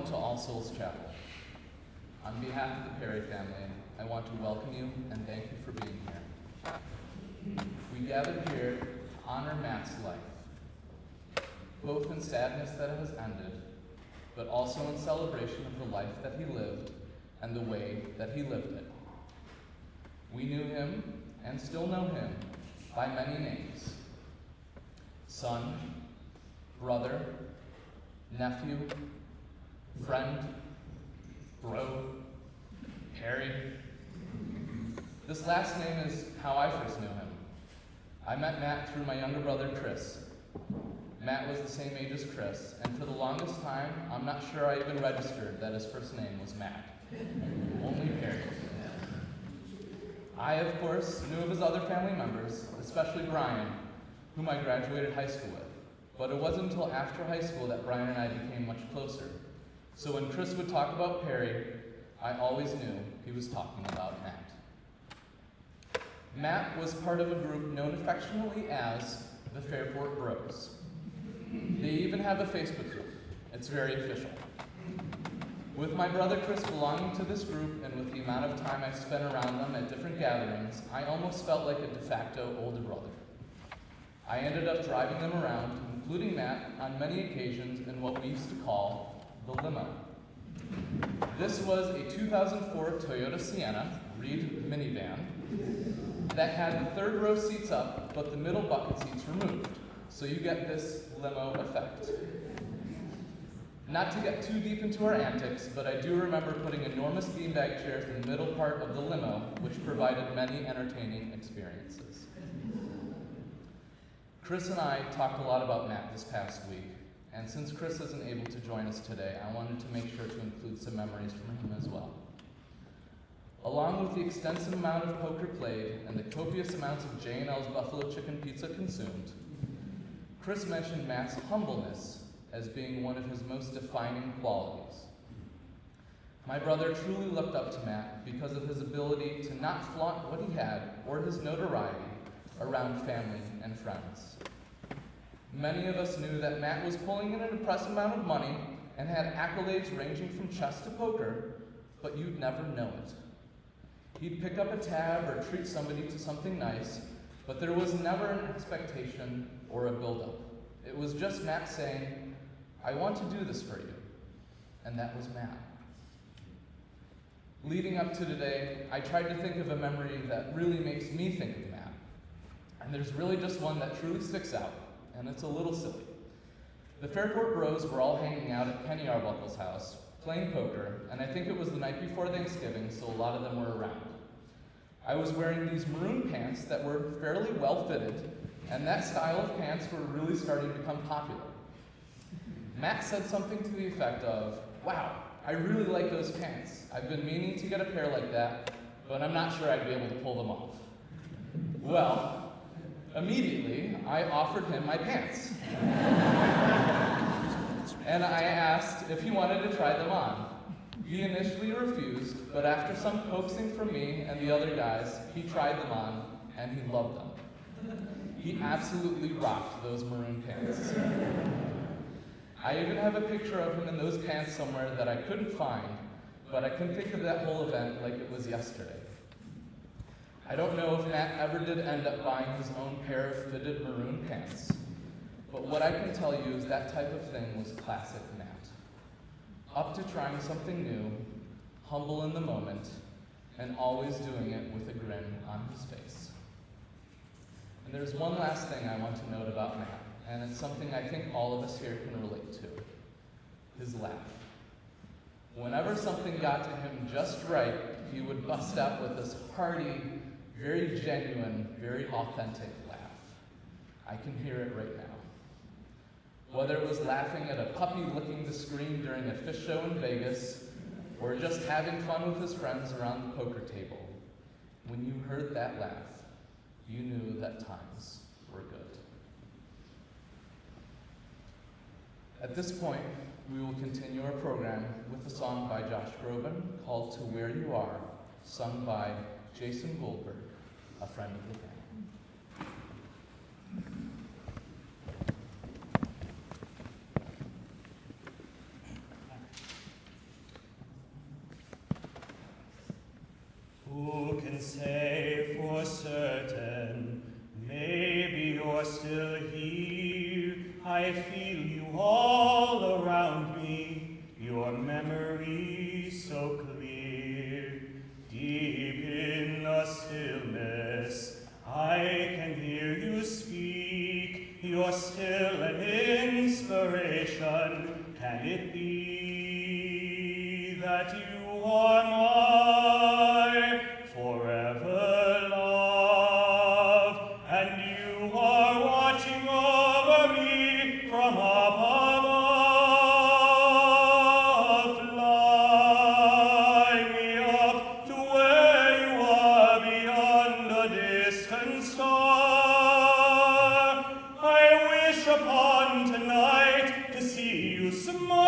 welcome to All Souls Chapel. On behalf of the Parry family, I want to welcome you and thank you for being here. We gathered here to honor Matt's life, both in sadness that it has ended, but also in celebration of the life that he lived and the way that he lived it. We knew him, and still know him, by many names: son, brother, nephew, friend, bro, Parry. This last name is how I first knew him. I met Matt through my younger brother, Chris. Matt was the same age as Chris, and for the longest time, I'm not sure I even registered that his first name was Matt. Only Parry. I, of course, knew of his other family members, especially Brian, whom I graduated high school with. But it wasn't until after high school that Brian and I became much closer. So when Chris would talk about Parry, I always knew he was talking about Matt. Matt was part of a group known affectionately as the Fairport Bros. They even have a Facebook group. It's very official. With my brother Chris belonging to this group and with the amount of time I spent around them at different gatherings, I almost felt like a de facto older brother. I ended up driving them around, including Matt, on many occasions in what we used to call the limo. This was a 2004 Toyota Sienna, Reed minivan, that had the third row seats up, but the middle bucket seats removed. So you get this limo effect. Not to get too deep into our antics, but I do remember putting enormous beanbag chairs in the middle part of the limo, which provided many entertaining experiences. Chris and I talked a lot about Matt this past week, and since Chris isn't able to join us today, I wanted to make sure to include some memories from him as well. Along with the extensive amount of poker played and the copious amounts of J&L's Buffalo Chicken Pizza consumed, Chris mentioned Matt's humbleness as being one of his most defining qualities. My brother truly looked up to Matt because of his ability to not flaunt what he had or his notoriety around family and friends. Many of us knew that Matt was pulling in an impressive amount of money and had accolades ranging from chess to poker, but you'd never know it. He'd pick up a tab or treat somebody to something nice, but there was never an expectation or a buildup. It was just Matt saying, "I want to do this for you." And that was Matt. Leading up to today, I tried to think of a memory that really makes me think of Matt. And there's really just one that truly sticks out, and it's a little silly. The Fairport Bros were all hanging out at Kenny Arbuckle's house, playing poker, and I think it was the night before Thanksgiving, so a lot of them were around. I was wearing these maroon pants that were fairly well fitted, and that style of pants were really starting to become popular. Matt said something to the effect of, "Wow, I really like those pants. I've been meaning to get a pair like that, but I'm not sure I'd be able to pull them off." Well, immediately, I offered him my pants. And I asked if he wanted to try them on. He initially refused, but after some coaxing from me and the other guys, he tried them on, and he loved them. He absolutely rocked those maroon pants. I even have a picture of him in those pants somewhere that I couldn't find, but I can think of that whole event like it was yesterday. I don't know if Matt ever did end up buying his own pair of fitted maroon pants, but what I can tell you is that type of thing was classic Matt. Up to trying something new, humble in the moment, and always doing it with a grin on his face. And there's one last thing I want to note about Matt, and it's something I think all of us here can relate to: his laugh. Whenever something got to him just right, he would bust out with this hearty, very genuine, very authentic laugh. I can hear it right now. Whether it was laughing at a puppy licking the screen during a fish show in Vegas, or just having fun with his friends around the poker table, when you heard that laugh, you knew that times were good. At this point, we will continue our program with a song by Josh Groban called "To Where You Are," sung by Jason Goldberg, a friend of the family. say for certain, maybe you're still here. I feel you all around me, your memory so clear. Deep in the stillness, I can hear you speak. You're still an inspiration. Can it be that you are my forever love, and you are watching over me from up above? Fly me up to where you are beyond a distant star. I wish upon tonight to see you smile,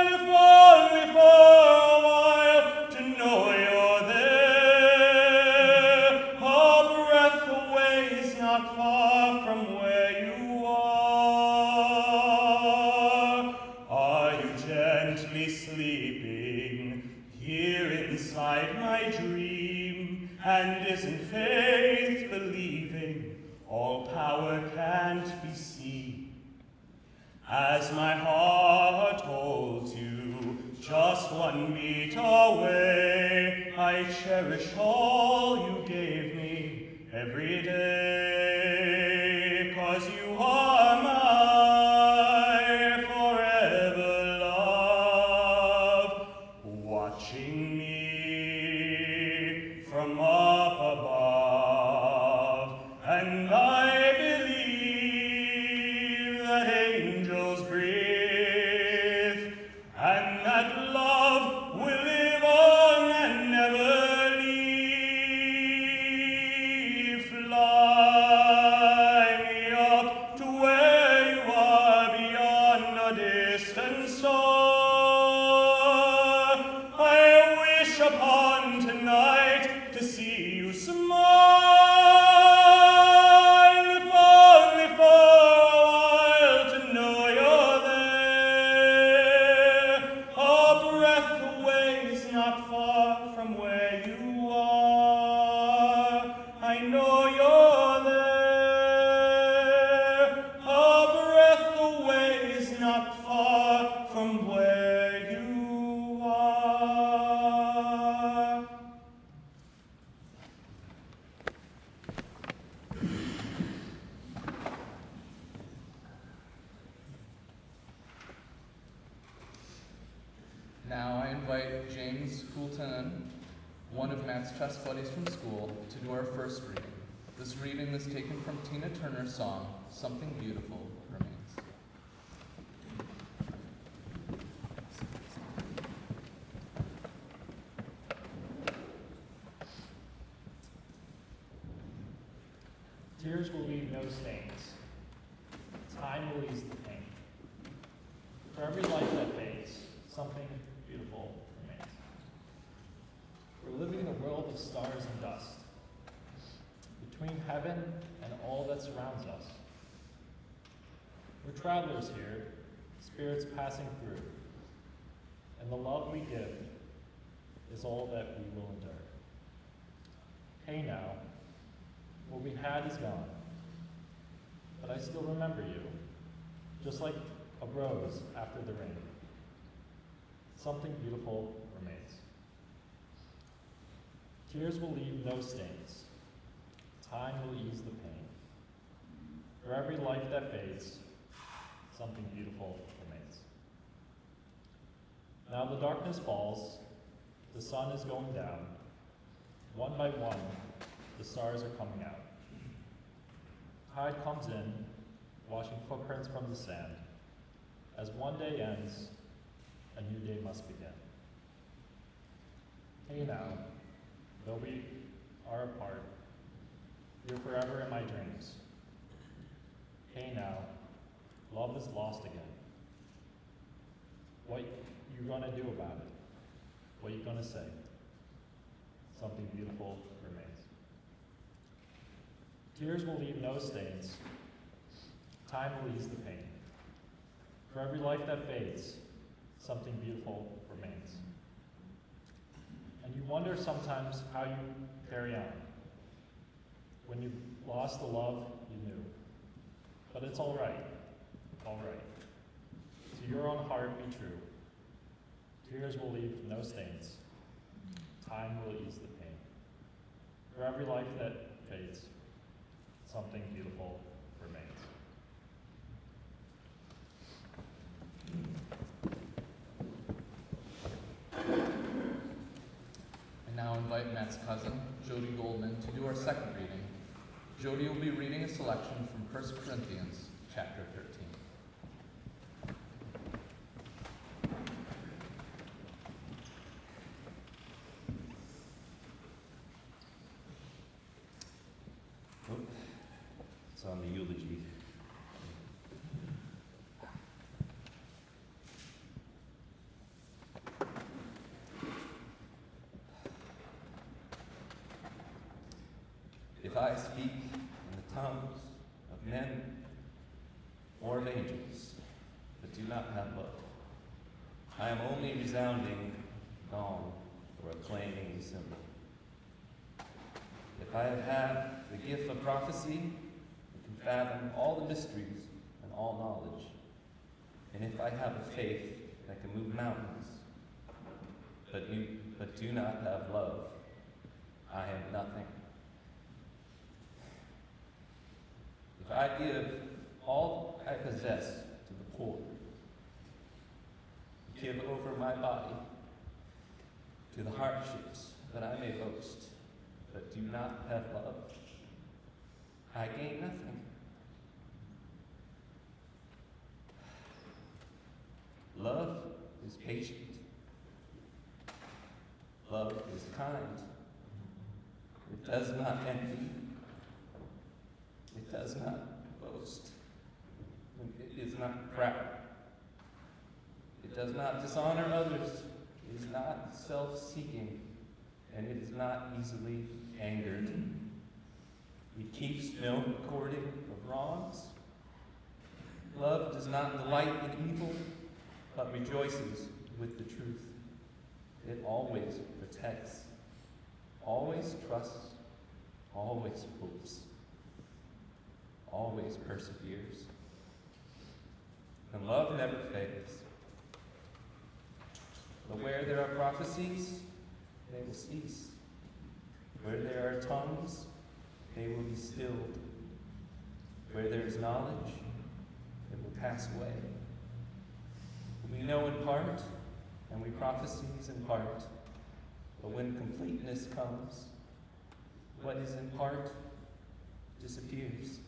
if only for a while, to know you're there. A breath away is not far from where you are you gently sleeping here inside my dream? And isn't faith believing all power can't be seen? As my heart holds you just 1 beat away, I cherish all you gave me every day, 'cause you are my forever love, watching me from up above. And I believe that angels breathe, and that love will live on and never leave. Fly me up to where you are beyond a distant star. I wish upon tonight to see you smile, if only for a while, to know you're there. A breath away is not far from where you are. I know you're there. A breath away is not far from where you are. Now I invite James Coulton, one of Matt's chess buddies from school, to do our first reading. This reading is taken from Tina Turner's song, Something Beautiful Remains. Tears will leave no stains. Time will ease the pain. For every life that fades, something beautiful remains. We're living in a world of stars and dust. Between heaven and all that surrounds us. We're travelers here, spirits passing through. And the love we give is all that we will endure. Hey now, what we had is gone, but I still remember you, just like a rose after the rain. Something beautiful remains. Tears will leave no stains. Time will ease the pain. For every life that fades, something beautiful remains. Now the darkness falls, the sun is going down. One by one, the stars are coming out. Tide comes in, washing footprints from the sand. As one day ends, a new day must begin. Hey now, though we are apart, you're forever in my dreams. Hey now, love is lost again. What you gonna do about it? What you gonna say? Something beautiful remains. Tears will leave no stains. Time will ease the pain. For every life that fades, something beautiful remains. And you wonder sometimes how you carry on. When you lost the love you knew. But it's all right. All right. To your own heart be true. Tears will leave no stains. Time will ease the pain. For every life that fades, something beautiful remains. I now invite Matt's cousin, Jody Goldman, to do our second reading. Jody will be reading a selection from 1 Corinthians, chapter 13. It's on the eulogy. If I speak in the tongues of men or of angels, but do not have love, I am only resounding gong or a clanging cymbal. If I have had the gift of prophecy, and can fathom all the mysteries and all knowledge, and if I have a faith that can move mountains, but do not have love, I am nothing. If I give all I possess to the poor, give over my body to the hardships that I may boast, but do not have love, I gain nothing. Love is patient. Love is kind. It does not envy. It does not boast. It is not proud. It does not dishonor others. It is not self-seeking. And it is not easily angered. It keeps no recording of wrongs. Love does not delight in evil, but rejoices with the truth. It always protects, always trusts, always hopes, always perseveres. And love never fails. But where there are prophecies, they will cease. Where there are tongues, they will be stilled. Where there is knowledge, it will pass away. We know in part, and we prophesies in part. But when completeness comes, what is in part disappears.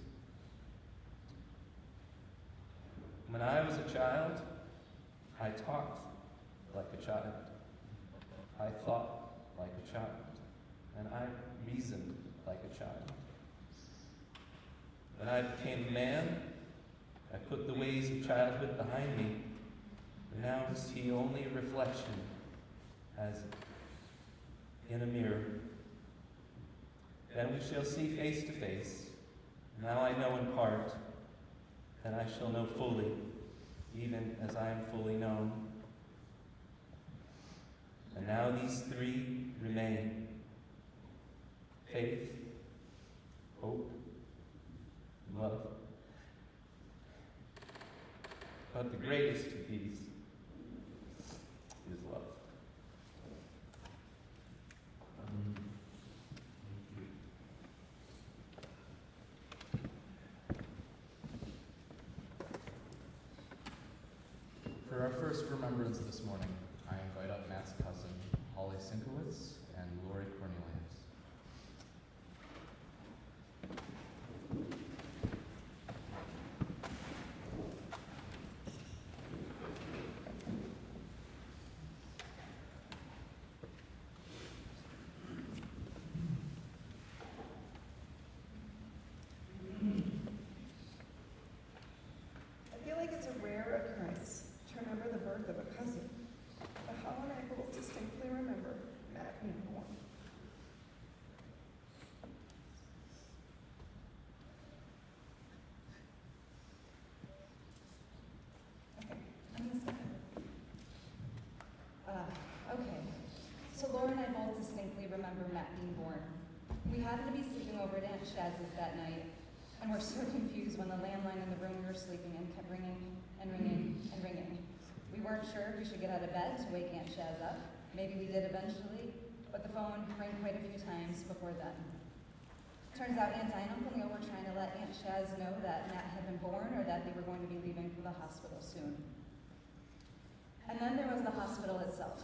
When I was a child, I talked like a child. I thought like a child. And I reasoned like a child. When I became a man, I put the ways of childhood behind me. And now I see only a reflection as in a mirror. Then we shall see face to face. Now I know in part, then I shall know fully, even as I am fully known. And now these three remain: faith, hope, and love. But the greatest of these is love. For our first remembrance this morning, I invite up Matt's cousin, Holly Sinkowitz and Lori Cornelius. I feel like it's a rare occurrence to remember the birth of a cousin, but Hal and I both distinctly remember Matt being born. Okay, I'm gonna stop. Okay, So Laura and I both distinctly remember Matt being born. We happened to be sleeping over at Aunt Shaz's that night, and were so confused when the landline in the room we were sleeping in kept ringing and ringing and ringing. We weren't sure if we should get out of bed to wake Aunt Shaz up. Maybe we did eventually, but the phone rang quite a few times before then. Turns out Aunt Di and Uncle Neil were trying to let Aunt Shaz know that Matt had been born or that they were going to be leaving for the hospital soon. And then there was the hospital itself.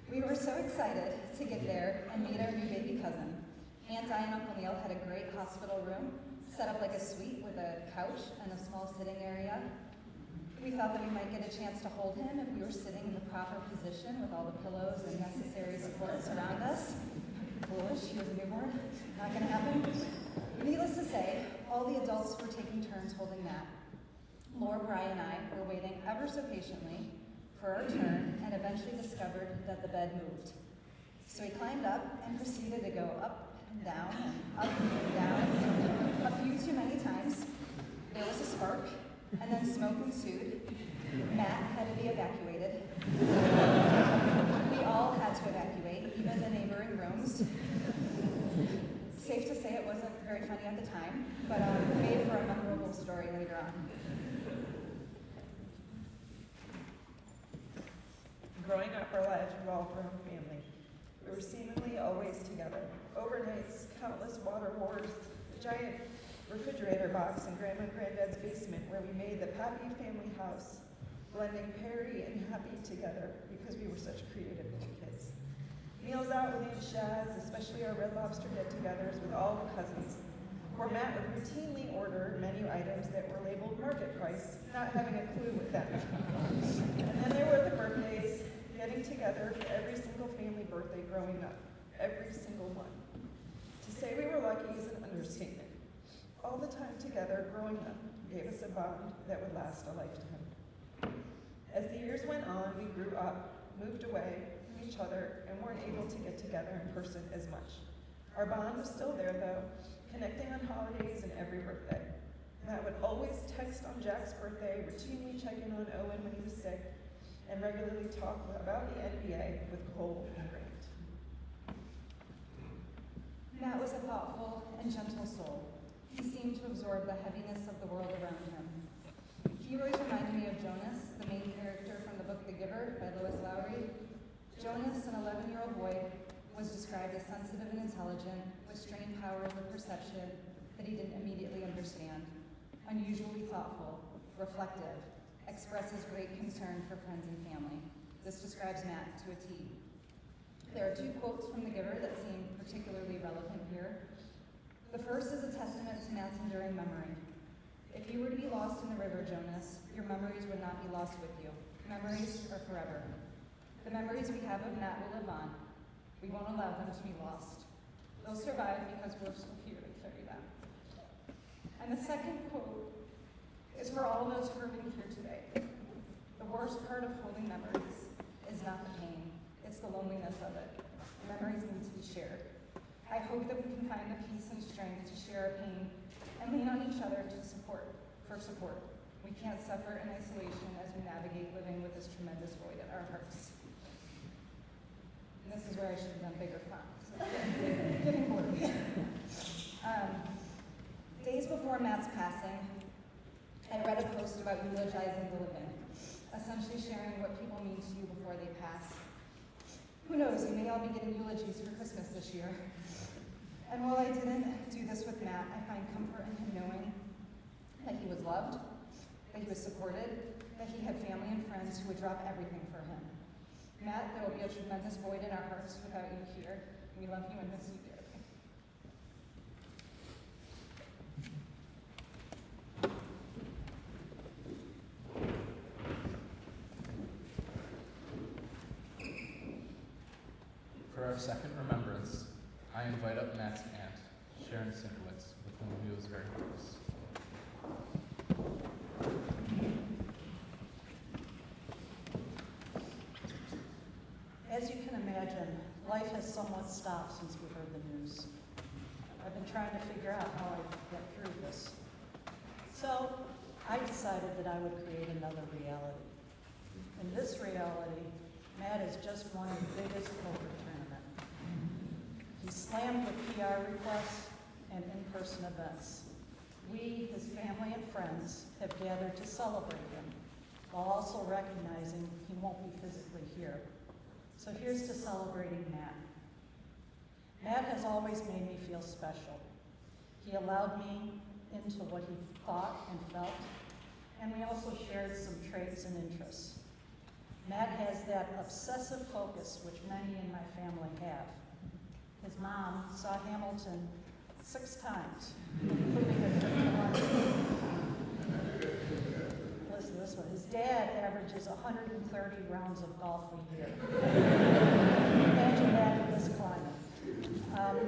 We were so excited to get there and meet our new baby cousin. Aunt Di and Uncle Neil had a great hospital room, set up like a suite with a couch and a small sitting area. We thought that we might get a chance to hold him if we were sitting in the proper position with all the pillows and necessary supports around us. Foolish, he was a newborn, not gonna happen. Needless to say, all the adults were taking turns holding Matt. Laura, Bry, and I were waiting ever so patiently for our turn and eventually discovered that the bed moved. So we climbed up and proceeded to go up and down, up and down, a few too many times. There was a spark, and then smoke ensued. Matt had to be evacuated. We all had to evacuate, even the neighboring rooms. Safe to say it wasn't very funny at the time, but made for a memorable story later on. Growing up, our lives revolved around family. We were seemingly always together. Overnights, countless water wars, the giant refrigerator box in Grandma and Granddad's basement where we made the Pappy family house, blending Parry and Happy together because we were such creative little kids. Meals out with Aunt Shaz, especially our Red Lobster get-togethers with all the cousins, where Matt would routinely order menu items that were labeled market price, not having a clue what that meant. And then there were the birthdays, getting together for every single family birthday growing up, every single one. To say we were lucky is an understatement. All the time together growing up gave us a bond that would last a lifetime. As the years went on, we grew up, moved away from each other, and weren't able to get together in person as much. Our bond was still there though, connecting on holidays and every birthday. Matt would always text on Jack's birthday, routinely check in on Owen when he was sick, and regularly talk about the NBA with Cole and Grant. Matt was a thoughtful and gentle soul. He seemed to absorb the heaviness of the world around him. He always reminded me of Jonas, the main character from the book The Giver by Lois Lowry. Jonas, an 11-year-old boy, was described as sensitive and intelligent, with strange powers of perception that he didn't immediately understand, unusually thoughtful, reflective, expresses great concern for friends and family. This describes Matt to a T. There are two quotes from The Giver that seem particularly relevant here. The first is a testament to Matt's enduring memory. If you were to be lost in the river, Jonas, your memories would not be lost with you. Memories are forever. The memories we have of Matt will live on. We won't allow them to be lost. They'll survive because we're still here to carry them. And the second quote is for all those who are in here today. The worst part of holding memories is not the pain, it's the loneliness of it. Memories need to be shared. I hope that we can find the peace and strength to share our pain and lean on each other for support. We can't suffer in isolation as we navigate living with this tremendous void in our hearts. And this is where I should have done bigger font. So it's getting blurry. Days before Matt's passing, I read a post about eulogizing the living, essentially sharing what people mean to you before they pass. Who knows, we may all be getting eulogies for Christmas this year. And while I didn't do this with Matt, I find comfort in him knowing that he was loved, that he was supported, that he had family and friends who would drop everything for him. Matt, there will be a tremendous void in our hearts without you here. We love you and miss you dearly. For our second remembrance, I invite up Matt's aunt, Sharon Sinkowitz, with whom he was very close. As you can imagine, life has somewhat stopped since we heard the news. I've been trying to figure out how I could get through this. So I decided that I would create another reality. In this reality, Matt has just won the biggest poker tournament. He's slammed with PR requests and in-person events. We, his family and friends, have gathered to celebrate him, while also recognizing he won't be physically here. So here's to celebrating Matt. Matt has always made me feel special. He allowed me into what he thought and felt, and we also shared some traits and interests. Matt has that obsessive focus which many in my family have. His mom saw Hamilton 6 times, including a trip to London. Listen to this one. His dad averages 130 rounds of golf a year. Imagine that in this climate.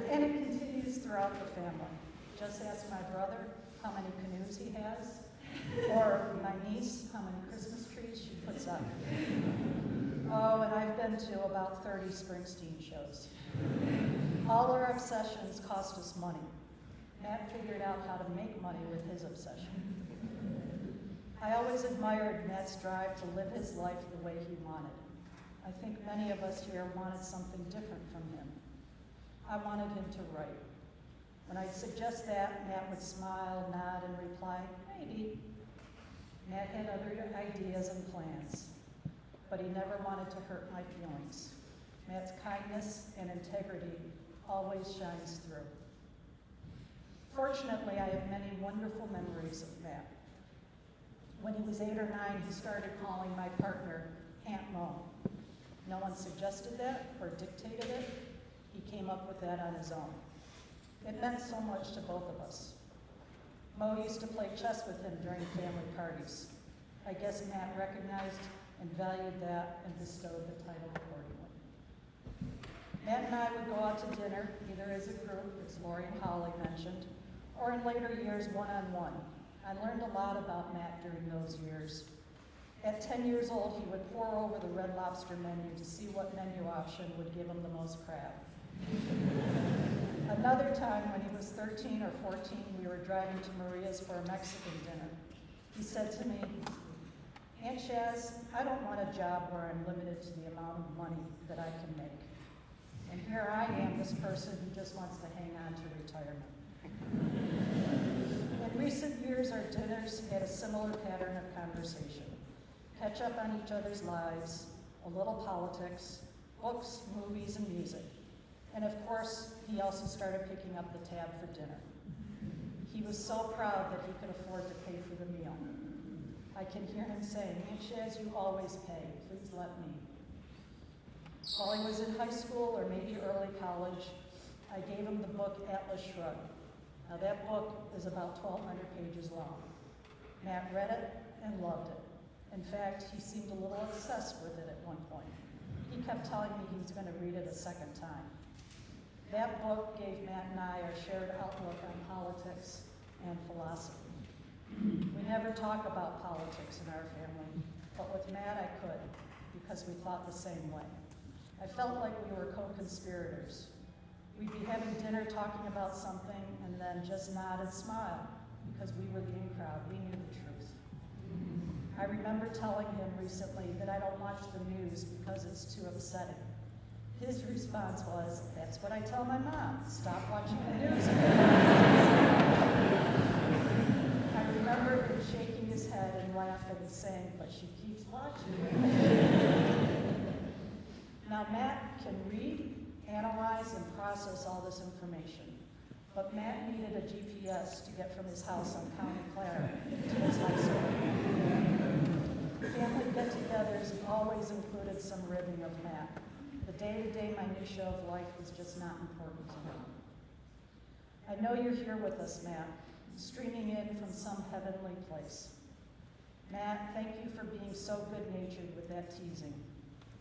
And it continues throughout the family. Just ask my brother how many canoes he has, or my niece how many Christmas trees she puts up. Oh, and I've been to about 30 Springsteen shows. All our obsessions cost us money. Matt figured out how to make money with his obsession. I always admired Matt's drive to live his life the way he wanted. I think many of us here wanted something different from him. I wanted him to write. When I'd suggest that, Matt would smile, nod, and reply, maybe. Matt had other ideas and plans, but he never wanted to hurt my feelings. Matt's kindness and integrity always shines through. Fortunately, I have many wonderful memories of Matt. When he was 8 or 9, he started calling my partner Aunt Mo. No one suggested that or dictated it. He came up with that on his own. It meant so much to both of us. Mo used to play chess with him during family parties. I guess Matt recognized and valued that and bestowed the title accordingly. Matt and I would go out to dinner, either as a group, as Lori and Holly mentioned, or in later years, one-on-one. I learned a lot about Matt during those years. At 10 years old, he would pore over the Red Lobster menu to see what menu option would give him the most crab. Another time, when he was 13 or 14, we were driving to Maria's for a Mexican dinner. He said to me, Aunt Shaz, I don't want a job where I'm limited to the amount of money that I can make. And here I am, this person who just wants to hang on to retirement. In recent years, our dinners had a similar pattern of conversation. Catch up on each other's lives, a little politics, books, movies, and music. And of course, he also started picking up the tab for dinner. He was so proud that he could afford to pay for the meal. I can hear him saying, Aunt Shaz, you always pay, please let me. While he was in high school or maybe early college, I gave him the book Atlas Shrugged. Now that book is about 1,200 pages long. Matt read it and loved it. In fact, he seemed a little obsessed with it at one point. He kept telling me he was going to read it a second time. That book gave Matt and I our shared outlook on politics and philosophy. We never talk about politics in our family, but with Matt I could, because we thought the same way. I felt like we were co-conspirators. We'd be having dinner talking about something and then just nod and smile, because we were the in crowd, we knew the truth. I remember telling him recently that I don't watch the news because it's too upsetting. His response was, that's what I tell my mom, stop watching the news. I remember him shaking his head and laughing, saying, but she keeps watching. Now Matt can read, analyze, and process all this information, but Matt needed a GPS to get from his house on County Clara to his high school. Family get-togethers always included some ribbing of Matt. The day-to-day minutia of life was just not important to him. I know you're here with us, Matt, streaming in from some heavenly place. Matt, thank you for being so good-natured with that teasing,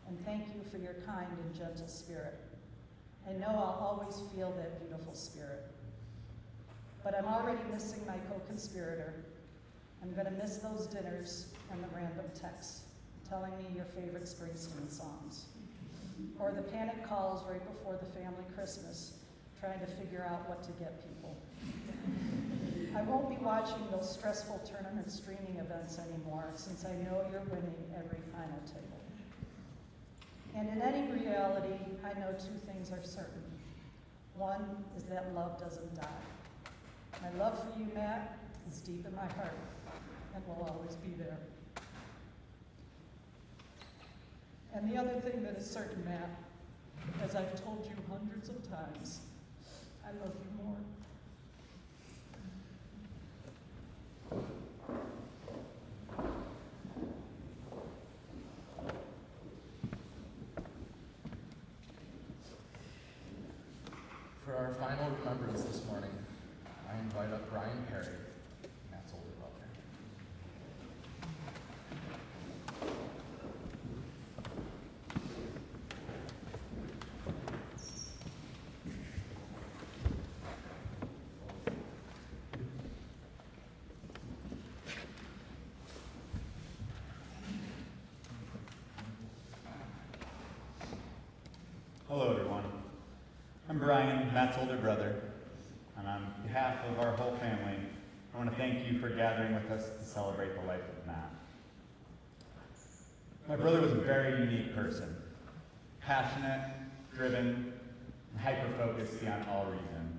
and thank you for your kind and gentle spirit. I know I'll always feel that beautiful spirit. But I'm already missing my co-conspirator. I'm going to miss those dinners and the random texts telling me your favorite Springsteen songs, or the panic calls right before the family Christmas trying to figure out what to get people. I won't be watching those stressful tournament streaming events anymore, since I know you're winning every final table. And in any reality, I know two things are certain. One is that love doesn't die. My love for you, Matt, is deep in my heart and will always be there. And the other thing that is certain, Matt, as I've told you hundreds of times, I love you more. For our final remembrance this morning, I invite up Brian Parry, Matt's older brother. Hello, everyone. I'm Brian, Matt's older brother, and on behalf of our whole family, I want to thank you for gathering with us to celebrate the life of Matt. My brother was a very unique person, passionate, driven, and hyper-focused beyond all reason.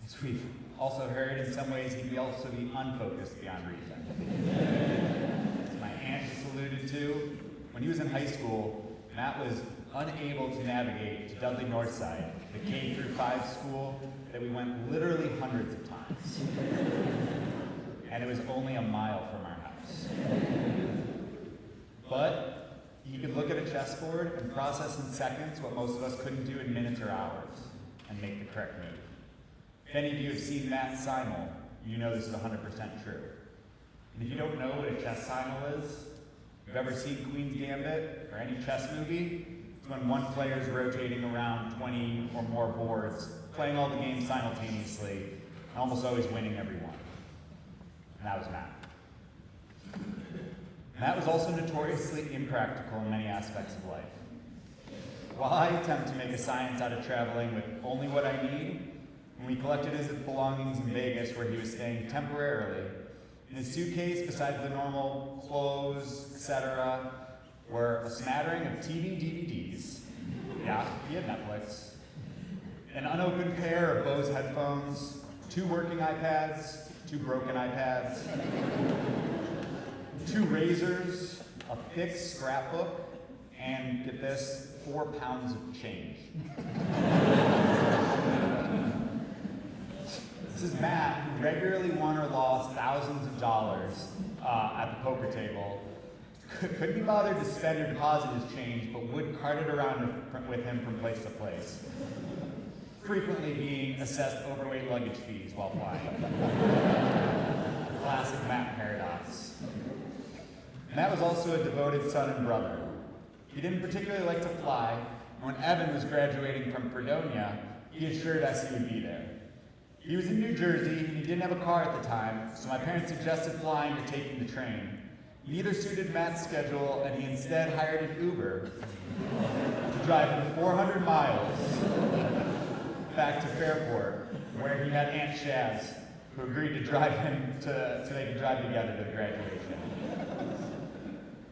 As we've also heard, in some ways, he'd also be unfocused beyond reason. As my aunt just alluded to, when he was in high school, Matt was unable to navigate to Dudley Northside, the K-5 school that we went literally hundreds of times. And it was only a mile from our house. But he could look at a chessboard and process in seconds what most of us couldn't do in minutes or hours and make the correct move. If any of you have seen Matt simul, you know this is 100% true. And if you don't know what a chess simul is, if you've ever seen Queen's Gambit or any chess movie, it's when one player is rotating around 20 or more boards, playing all the games simultaneously, and almost always winning every one. And that was Matt. Matt was also notoriously impractical in many aspects of life. While I attempt to make a science out of traveling with only what I need, when we collected his belongings in Vegas where he was staying temporarily, in his suitcase, besides the normal clothes, etc., were a smattering of TV DVDs. Yeah, he had Netflix. An unopened pair of Bose headphones, 2 working iPads, 2 broken iPads, 2 razors, a thick scrapbook, and get this, 4 pounds of change. This is Matt, who regularly won or lost thousands of dollars at the poker table. Couldn't be bothered to spend or deposit his change, but would cart it around with him from place to place, frequently being assessed overweight luggage fees while flying. Classic Matt paradox. Matt was also a devoted son and brother. He didn't particularly like to fly, and when Evan was graduating from Fredonia, he assured us he would be there. He was in New Jersey, and he didn't have a car at the time, so my parents suggested flying or taking the train. Neither suited Matt's schedule, and he instead hired an Uber to drive him 400 miles back to Fairport, where he met Aunt Shaz, who agreed to drive him so they could drive together to graduation.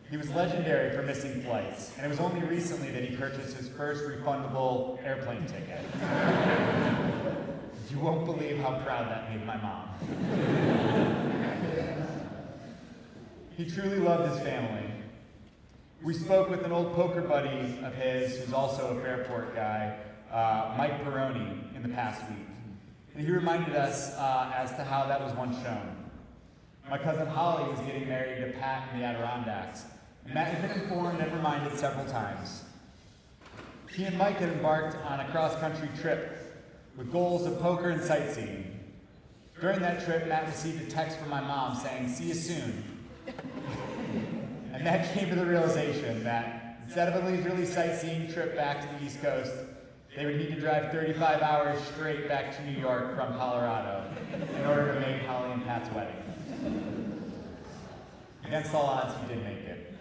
He was legendary for missing flights, and it was only recently that he purchased his first refundable airplane ticket. You won't believe how proud that made my mom. He truly loved his family. We spoke with an old poker buddy of his, who's also a Fairport guy, Mike Peroni, in the past week. And he reminded us as to how that was once shown. My cousin Holly was getting married to Pat in the Adirondacks, and Matt had been informed and reminded several times. He and Mike had embarked on a cross-country trip with goals of poker and sightseeing. During that trip, Matt received a text from my mom saying, "See you soon." And Matt came to the realization that instead of a leisurely sightseeing trip back to the East Coast, they would need to drive 35 hours straight back to New York from Colorado in order to make Holly and Pat's wedding. Against all odds, he did make it.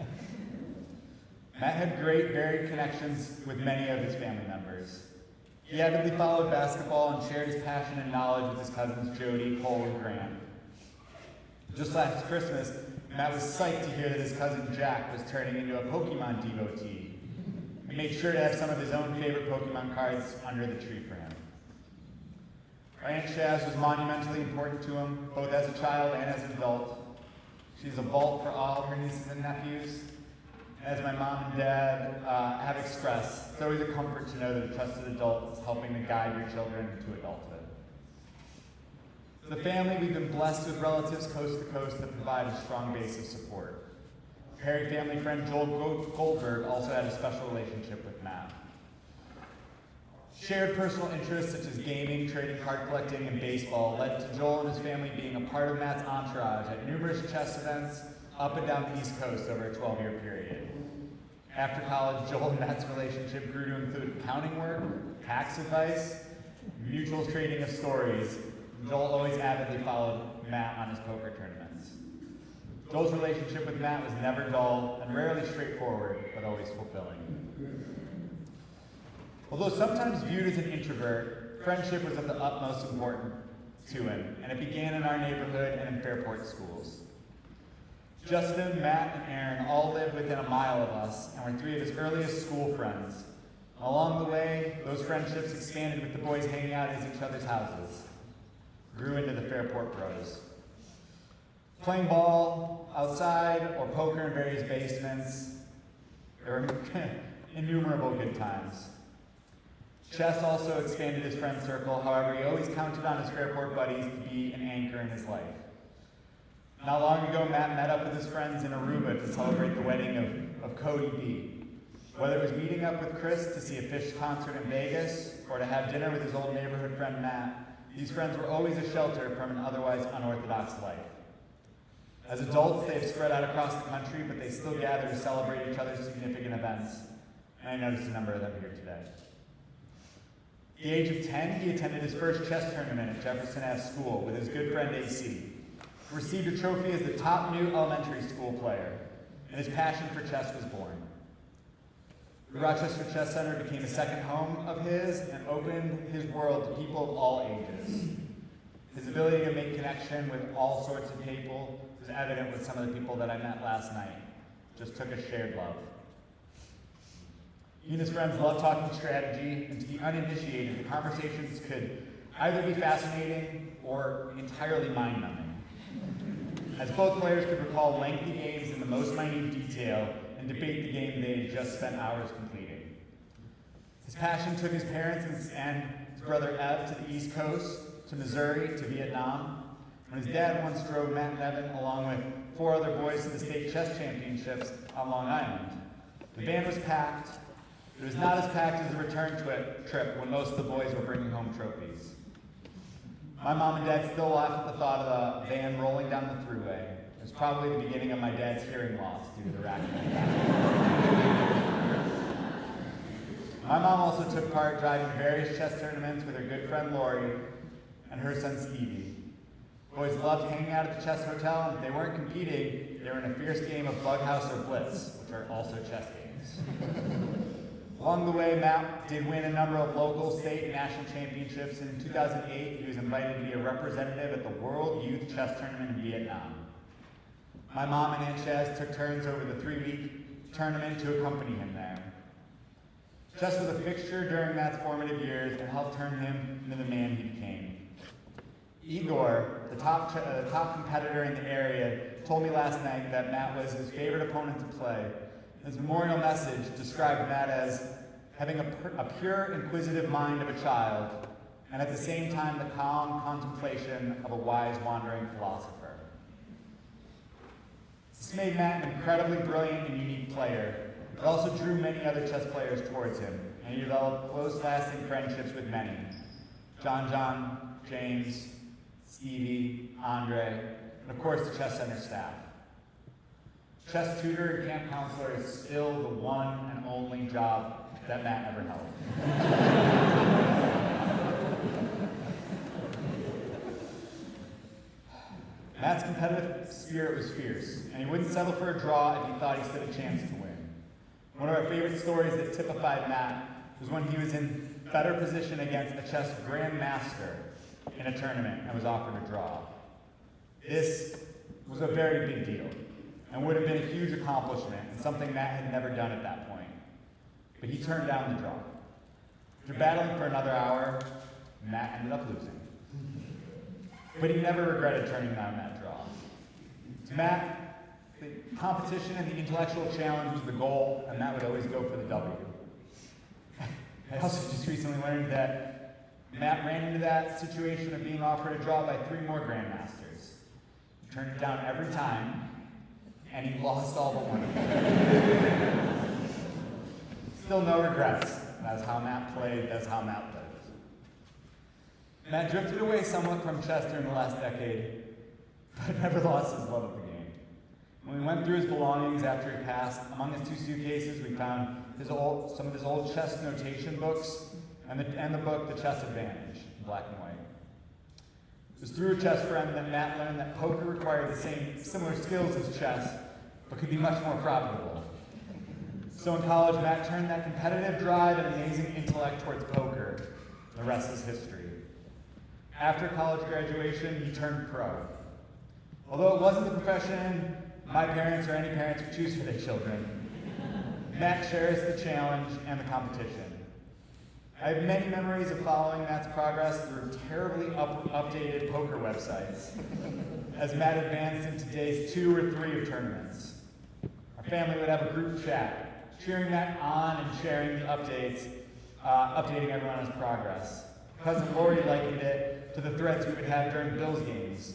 Matt had great, varied connections with many of his family members. He avidly followed basketball and shared his passion and knowledge with his cousins Jody, Cole, and Grant. Just last Christmas, Matt was psyched to hear that his cousin Jack was turning into a Pokemon devotee made sure to have some of his own favorite Pokemon cards under the tree for him. Our Aunt Shaz was monumentally important to him, both as a child and as an adult. She's a vault for all of her nieces and nephews. As my mom and dad have expressed, it's always a comfort to know that a trusted adult is helping to guide your children into adulthood. As a family, we've been blessed with relatives coast to coast that provide a strong base of support. Parry family friend Joel Goldberg also had a special relationship with Matt. Shared personal interests such as gaming, trading card collecting, and baseball led to Joel and his family being a part of Matt's entourage at numerous chess events up and down the East Coast over a 12-year period. After college, Joel and Matt's relationship grew to include accounting work, tax advice, mutual trading of stories. Joel always avidly followed Matt on his poker tournaments. Joel's relationship with Matt was never dull and rarely straightforward, but always fulfilling. Although sometimes viewed as an introvert, friendship was of the utmost importance to him, and it began in our neighborhood and in Fairport schools. Justin, Matt, and Aaron all lived within a mile of us and were three of his earliest school friends. Along the way, those friendships expanded with the boys hanging out at each other's houses, grew into the Fairport Bros. Playing ball outside or poker in various basements, there were innumerable good times. Chess also expanded his friend circle, however, he always counted on his Fairport buddies to be an anchor in his life. Not long ago, Matt met up with his friends in Aruba to celebrate the wedding of Cody B. Whether it was meeting up with Chris to see a Fish concert in Vegas or to have dinner with his old neighborhood friend Matt, these friends were always a shelter from an otherwise unorthodox life. As adults, they have spread out across the country, but they still gather to celebrate each other's significant events, and I noticed a number of them here today. At the age of 10, he attended his first chess tournament at Jefferson Ave School with his good friend AC. Received a trophy as the top new elementary school player, and his passion for chess was born. The Rochester Chess Center became a second home of his and opened his world to people of all ages. His ability to make connection with all sorts of people was evident with some of the people that I met last night. Just took a shared love. He and his friends love talking strategy, and to the uninitiated, the conversations could either be fascinating or entirely mind-numbing, as both players could recall lengthy games in the most minute detail and debate the game they had just spent hours completing. His passion took his parents and his brother Ev to the East Coast, to Missouri, to Vietnam. When his dad once drove Matt and Evan along with 4 other boys to the state chess championships on Long Island. The van was packed. It was not as packed as the return trip when most of the boys were bringing home trophies. My mom and dad still laugh at the thought of the van rolling down the thruway. It was probably the beginning of my dad's hearing loss due to the racket. My mom also took part driving various chess tournaments with her good friend Lori and her son Stevie. Boys loved hanging out at the chess hotel, and if they weren't competing, they were in a fierce game of Bug House or Blitz, which are also chess games. Along the way, Matt did win a number of local, state, and national championships. In 2008, he was invited to be a representative at the World Youth Chess Tournament in Vietnam. My mom and Aunt Shaz took turns over the 3-week tournament to accompany him there. Chess was a fixture during Matt's formative years and helped turn him into the man he became. Igor, the top competitor in the area, told me last night that Matt was his favorite opponent to play. His memorial message described Matt as having a pure, inquisitive mind of a child, and at the same time the calm contemplation of a wise, wandering philosopher. This made Matt an incredibly brilliant and unique player. It also drew many other chess players towards him, and he developed close, lasting friendships with many. John, James, Stevie, Andre, and of course the Chess Center staff. Chess tutor and camp counselor is still the one and only job that Matt ever held. Matt's competitive spirit was fierce, and he wouldn't settle for a draw if he thought he stood a chance to win. One of our favorite stories that typified Matt was when he was in better position against a chess grandmaster in a tournament and was offered a draw. This was a very big deal and would have been a huge accomplishment and something Matt had never done at that point. but he turned down the draw. After battling for another hour, Matt ended up losing. But he never regretted turning down that draw. To Matt, the competition and the intellectual challenge was the goal, and Matt would always go for the W. I also just recently learned that Matt ran into that situation of being offered a draw by 3 more grandmasters. He turned it down every time, and he lost all but one of them. Still no regrets. That's how Matt played, that's how Matt lives. Matt drifted away somewhat from chess during the last decade, but never lost his love of the game. When we went through his belongings after he passed, among his 2 suitcases, we found some of his old chess notation books and the book, The Chess Advantage, in black and white. It was through a chess friend that Matt learned that poker required similar skills as chess, but could be much more profitable. So in college, Matt turned that competitive drive and amazing intellect towards poker. The rest is history. After college graduation, he turned pro. Although it wasn't the profession my parents or any parents would choose for their children, Matt cherished the challenge and the competition. I have many memories of following Matt's progress through terribly updated poker websites as Matt advanced into days 2 or 3 of tournaments. Our family would have a group chat, cheering Matt on and sharing the updates, updating everyone on his progress. Cousin Lori likened it to the threads we would have during Bills games,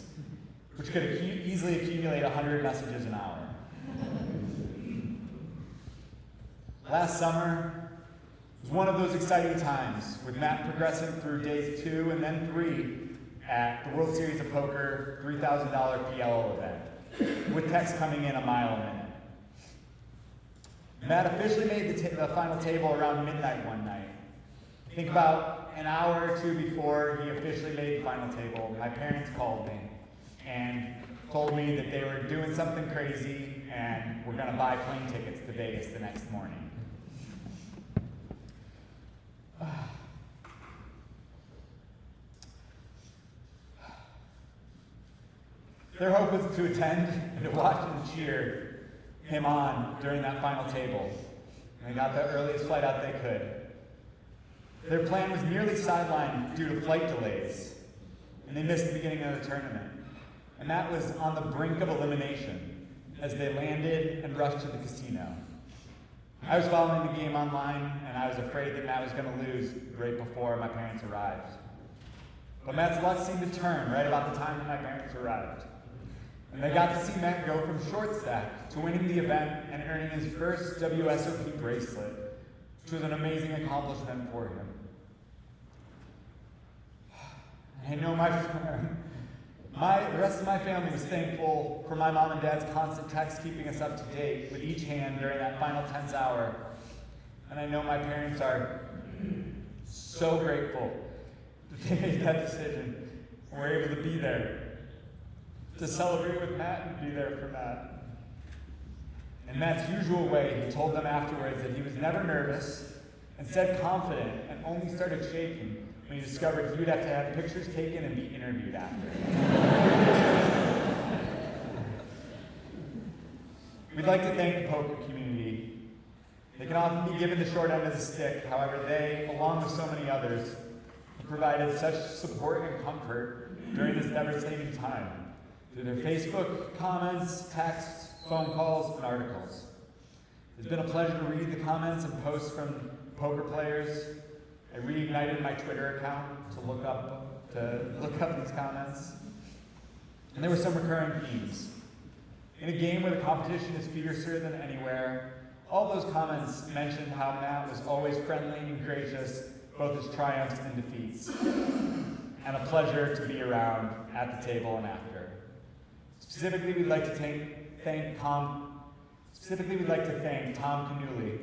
which could easily accumulate 100 messages an hour. Last summer was one of those exciting times, with Matt progressing through days 2 and then 3 at the World Series of Poker $3,000 PLO event, with texts coming in a mile a minute. Matt officially made the final table around midnight one night. Think about an hour or 2 before he officially made the final table, my parents called me and told me that they were doing something crazy and were going to buy plane tickets to Vegas the next morning. Their hope was to attend and to watch and cheer him on during that final table. And they got the earliest flight out they could. Their plan was nearly sidelined due to flight delays, and they missed the beginning of the tournament. And that was on the brink of elimination as they landed and rushed to the casino. I was following the game online, and I was afraid that Matt was going to lose right before my parents arrived. But Matt's luck seemed to turn right about the time that my parents arrived. And they got to see Matt go from short stack to winning the event and earning his first WSOP bracelet, which was an amazing accomplishment for him. I know the rest of my family was thankful for my mom and dad's constant texts keeping us up to date with each hand during that final tense hour. And I know my parents are so grateful that they made that decision and were able to be there to celebrate with Matt and be there for Matt. In Matt's usual way, he told them afterwards that he was never nervous and said confident and only started shaking when he discovered he would have to have pictures taken and be interviewed after. We'd like to thank the poker community. They can often be given the short end of the stick. However, they, along with so many others, have provided such support and comfort during this devastating time through their Facebook comments, texts, phone calls, and articles. It's been a pleasure to read the comments and posts from poker players. I reignited my Twitter account to look up these comments. And there were some recurring themes. In a game where the competition is fiercer than anywhere, all those comments mentioned how Matt was always friendly and gracious, both his triumphs and defeats, and a pleasure to be around at the table and after. Specifically, we'd like to thank Tom Canuli,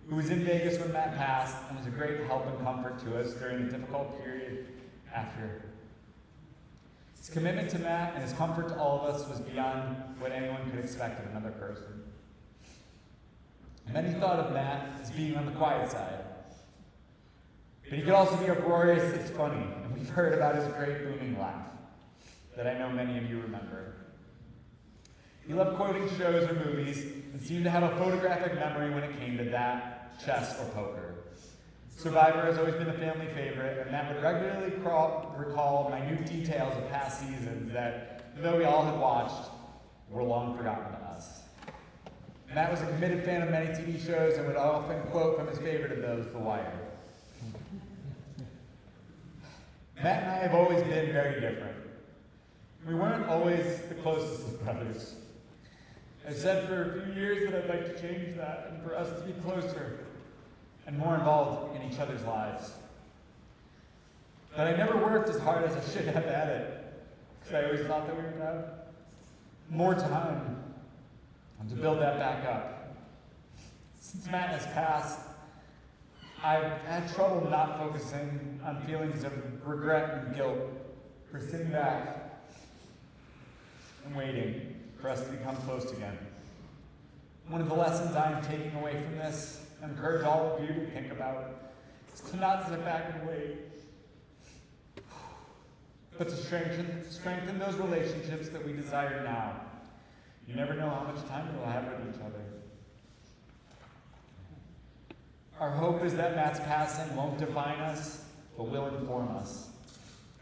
who was in Vegas when Matt passed and was a great help and comfort to us during the difficult period after. His commitment to Matt and his comfort to all of us was beyond what anyone could expect of another person. Many thought of Matt as being on the quiet side, but he could also be uproarious and funny, and we've heard about his great booming laugh that I know many of you remember. He loved quoting shows or movies and seemed to have a photographic memory when it came to that, chess, or poker. Survivor has always been a family favorite, and Matt would regularly recall minute details of past seasons that, though we all had watched, were long forgotten to us. Matt was a committed fan of many TV shows and would often quote from his favorite of those, The Wire. Matt and I have always been very different. We weren't always the closest of brothers. I've said for a few years that I'd like to change that and for us to be closer and more involved in each other's lives. But I never worked as hard as I should have at it, because I always thought that we would have more time to build that back up. Since Matt has passed, I've had trouble not focusing on feelings of regret and guilt for sitting back and waiting for us to become close again. One of the lessons I am taking away from this, and encourage all of you to think about, is to not sit back and wait, but to strengthen those relationships that we desire now. You never know how much time we'll have with each other. Our hope is that Matt's passing won't define us, but will inform us.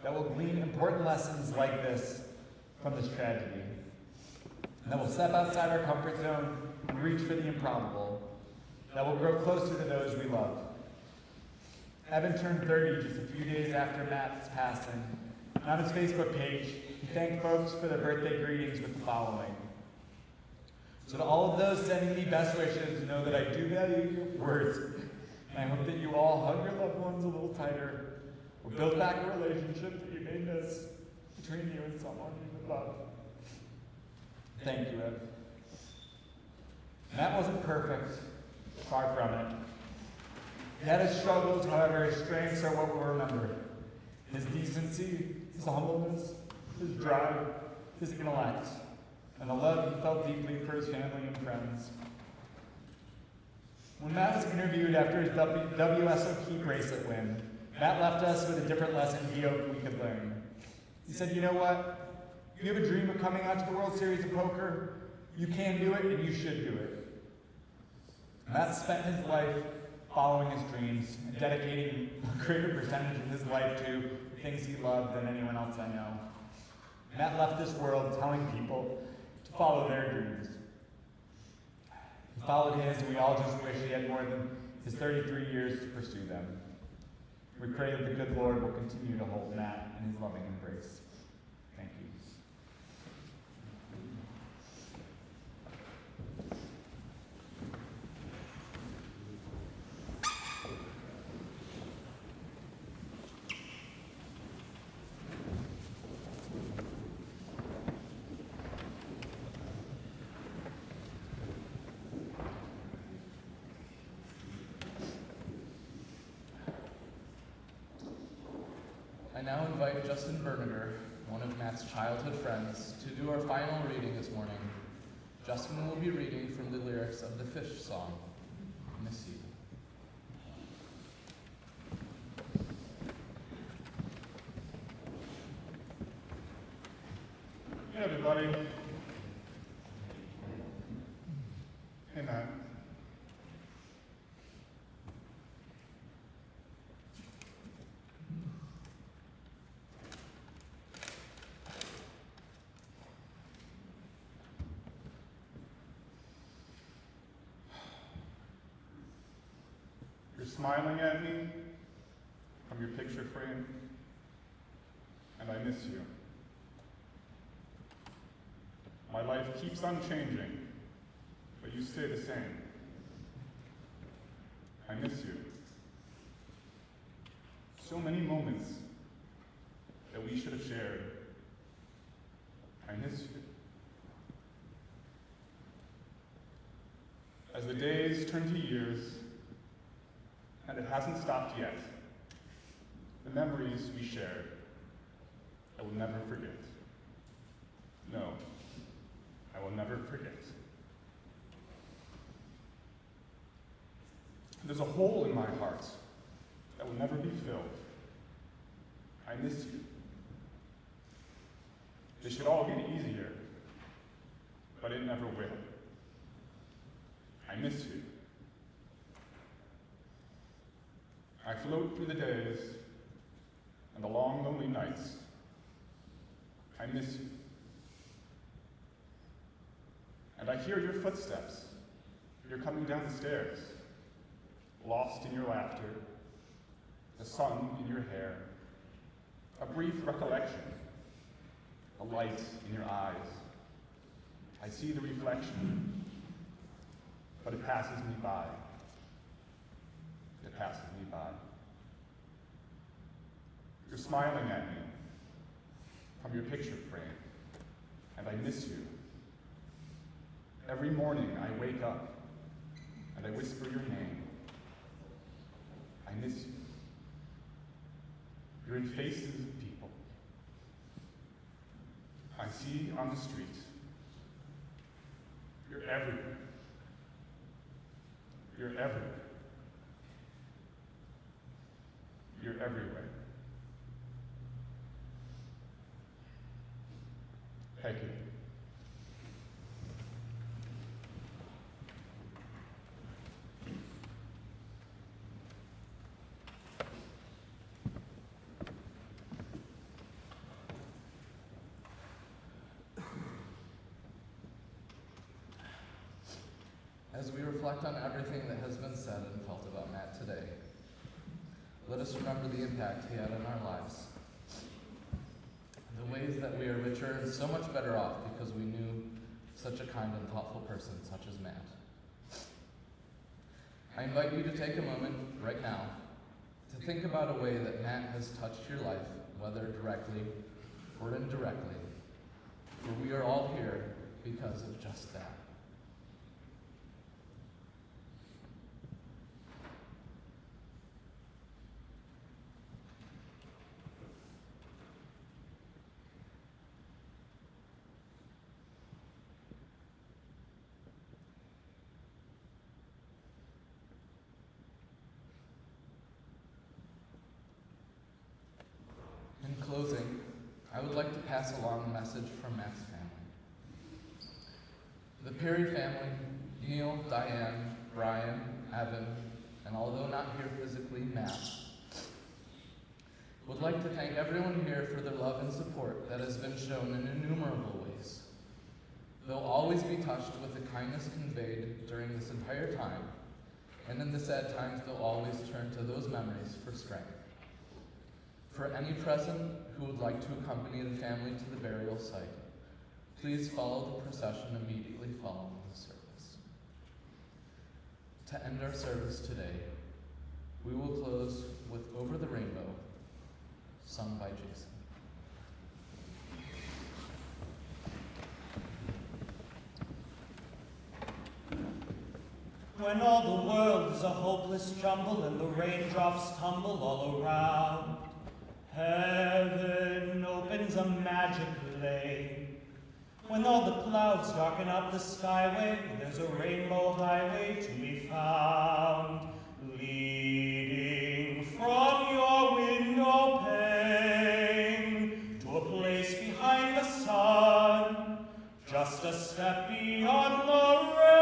That we'll glean important lessons like this from this tragedy. And that we'll step outside our comfort zone and reach for the improbable. That will grow closer to those we love. Evan turned 30 just a few days after Matt's passing. And on his Facebook page, he thanked folks for their birthday greetings with the following. So to all of those sending me best wishes, know that I do value your words. And I hope that you all hug your loved ones a little tighter, or build back a relationship that you may miss between you and someone you would love. Thank you, Ev. Matt wasn't perfect. Far from it. He had his struggles, however, his strengths are what we'll remember. His decency, his humbleness, his drive, his intellect, and the love he felt deeply for his family and friends. When Matt was interviewed after his WSOP bracelet win, Matt left us with a different lesson he hoped we could learn. He said, you know what? If you have a dream of coming out to the World Series of Poker, you can do it and you should do it. Matt spent his life following his dreams and dedicating a greater percentage of his life to the things he loved than anyone else I know. Matt left this world telling people to follow their dreams. He followed his, and we all just wish he had more than his 33 years to pursue them. We pray that the good Lord will continue to hold Matt in his loving embrace. Thank you. I now invite Justin Berniger, one of Matt's childhood friends, to do our final reading this morning. Justin will be reading from the lyrics of the Fish song, Miss You. Hey everybody. Hey Matt. You're smiling at me from your picture frame, and I miss you. My life keeps on changing, but you stay the same. I miss you. So many moments that we should have shared. I miss you. As the days turn to years, and it hasn't stopped yet, the memories we shared, I will never forget. No. I will never forget. There's a hole in my heart that will never be filled. I miss you. It should all get easier, but it never will. I miss you. I float through the days and the long, lonely nights. I miss you. And I hear your footsteps. You're coming down the stairs, lost in your laughter, the sun in your hair, a brief recollection, a light in your eyes. I see the reflection, but it passes me by. It passes me by. You're smiling at me from your picture frame, and I miss you. Every morning I wake up and I whisper your name. I miss you. You're in faces of people. I see on the street. You're everywhere. You're everywhere. You're everywhere. Thank you. As we reflect on everything that has been said and felt about Matt today, let us remember the impact he had on our lives. The ways that we are richer and so much better off because we knew such a kind and thoughtful person such as Matt. I invite you to take a moment right now to think about a way that Matt has touched your life, whether directly or indirectly, for we are all here because of just that. In closing, I would like to pass along a message from Matt's family. The Parry family, Neil, Diane, Brian, Evan, and although not here physically, Matt, would like to thank everyone here for their love and support that has been shown in innumerable ways. They'll always be touched with the kindness conveyed during this entire time, and in the sad times they'll always turn to those memories for strength. For any present who would like to accompany the family to the burial site, please follow the procession immediately following the service. To end our service today, we will close with Over the Rainbow, sung by Jason. When all the world is a hopeless jumble and the raindrops tumble all around, heaven opens a magic lane. When all the clouds darken up the skyway, there's a rainbow highway to be found, leading from your window pane to a place behind the sun, just a step beyond the rain.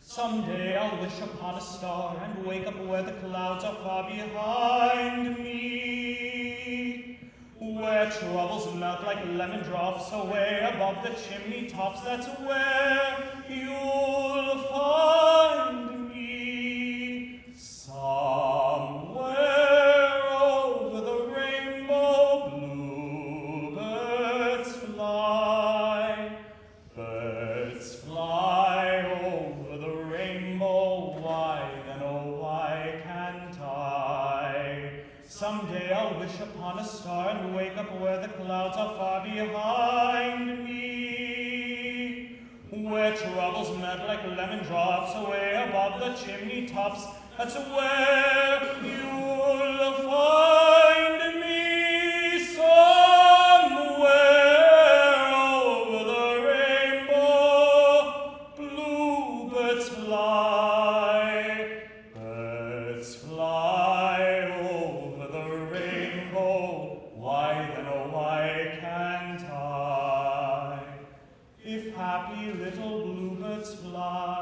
Someday I'll wish upon a star and wake up where the clouds are far behind me, where troubles melt like lemon drops away above the chimney tops. That's where you'll find me, somewhere over the rainbow. Bluebirds fly, birds fly over the rainbow. Why then, oh why can't I? Someday I'll wish upon a star and wake up where the clouds are far behind me, where troubles melt like lemon drops, away above the chimney tops. That's where you'll find me, somewhere over the rainbow. Bluebirds fly, birds fly over the rainbow. Why then, oh why can't I? If happy little bluebirds fly,